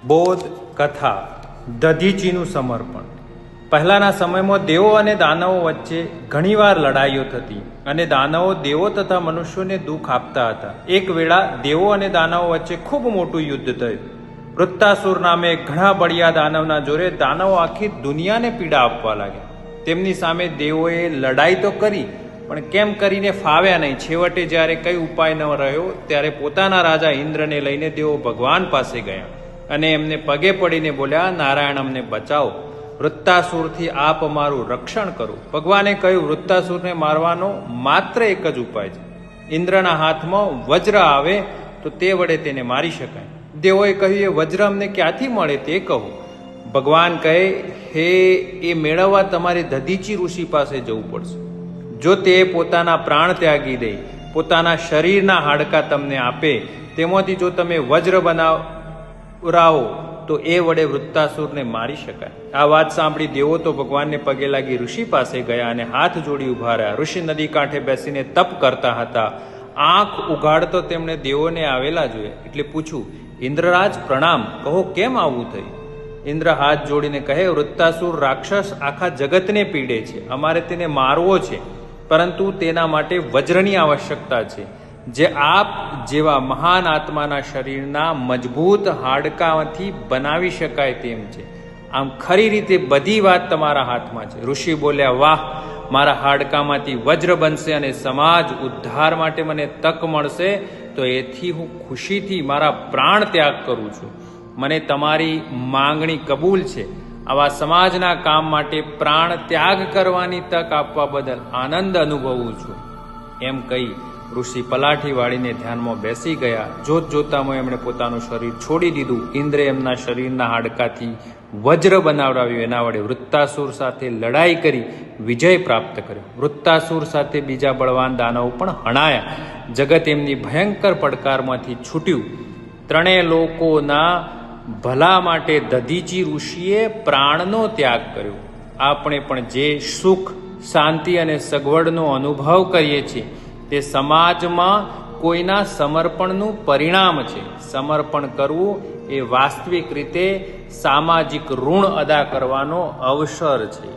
બોધ કથા દધીચીનું સમર્પણ. પહેલાના સમયમાં દેવો અને દાનવો વચ્ચે ઘણીવાર લડાઈઓ થતી અને દાનવો દેવો તથા મનુષ્યોને દુઃખ આપતા હતા. એક વેળા દેવો અને દાનવો વચ્ચે ખૂબ મોટું યુદ્ધ થયું. વૃત્તાસુર નામે ઘણા બળિયા દાનવના જોરે દાનવો આખી દુનિયાને પીડા આપવા લાગ્યા. તેમની સામે દેવોએ લડાઈ તો કરી, પણ કેમ કરીને ફાવ્યા નહીં. છેવટે જ્યારે કઈ ઉપાય ન રહ્યો ત્યારે પોતાના રાજા ઇન્દ્રને લઈને દેવો ભગવાન પાસે ગયા અને એમને પગે પડીને બોલ્યા, નારાયણ અમને બચાવો, વૃત્તાસુરથી આપ અમારું રક્ષણ કરો. ભગવાને કહ્યું, વૃત્તાસુરને મારવાનો માત્ર એક જ ઉપાય છે. ઇન્દ્રના હાથમાં વજ્ર આવે તો તે વડે તેને મારી શકાય. દેવોએ કહ્યું, એ વજ્ર અમને ક્યાંથી મળે તે કહો. ભગવાન કહે, હે એ મેળવવા તમારે દધીચી ઋષિ પાસે જવું પડશે. જો તે પોતાના પ્રાણ ત્યાગી દે, પોતાના શરીરના હાડકાં તમને આપે, તેમાંથી જો તમે વજ્ર બનાવરાવો તો એ વડે વૃત્તાસુરને મારી શકાય. આ વાત સાંભળી દેવો તો ભગવાનને પગે લાગી ઋષિ પાસે ગયા અને હાથ જોડી ઉભા રહ્યા. ઋષિ નદી કાંઠે બેસીને તપ કરતા હતા. આંખ ઉઘાડતો તેમણે દેવોને આવેલા જોયા એટલે પૂછ્યું, ઇન્દ્રરાજ પ્રણામ, કહો કેમ આવું થયું? ઇન્દ્ર હાથ જોડીને કહે, વૃત્તાસુર રાક્ષસ આખા જગતને પીડે છે. અમારે તેને મારવો છે, પરંતુ તેના માટે વજ્રની આવશ્યકતા છે, જે આપ જેવા મહાન આત્માના શરીરના મજબૂત હાડકાંથી બનાવી શકાય તેમ છે. આમ ખરી રીતે બધી વાત તમારા હાથમાં છે. ઋષિ બોલ્યા, વાહ, મારા હાડકામાંથી વજ્ર બનશે અને સમાજ ઉદ્ધાર માટે મને તક મળશે તો એથી હું ખુશીથી મારા પ્રાણ ત્યાગ કરું છું. મને તમારી માંગણી કબૂલ છે. આવા સમાજના કામ માટે પ્રાણ ત્યાગ કરવાની તક આપવા બદલ આનંદ અનુભવું છું. એમ કહી ઋષિ પલાઠી વાળીને ધ્યાનમાં બેસી ગયા. જોત જોતામાં એમણે પોતાનું શરીર છોડી દીધું. ઇન્દ્રે એમના શરીરના હાડકાથી વજ્ર બનાવડાવ્યું. એના વડે વૃત્તાસુર સાથે લડાઈ કરી વિજય પ્રાપ્ત કર્યો. વૃત્તાસુર સાથે બીજા બળવાન દાનવો પણ હણાયા. જગત એમની ભયંકર પડકારમાંથી છૂટ્યું. ત્રણેય લોકોના ભલા માટે દધીચી ઋષિએ પ્રાણનો ત્યાગ કર્યો. આપણે પણ જે સુખ, શાંતિ અને સગવડનો અનુભવ કરીએ છીએ તે સમાજમાં કોઈના સમર્પણનું પરિણામ છે. સમર્પણ કરવું એ વાસ્તવિક રીતે સામાજિક ઋણ અદા કરવાનો અવસર છે.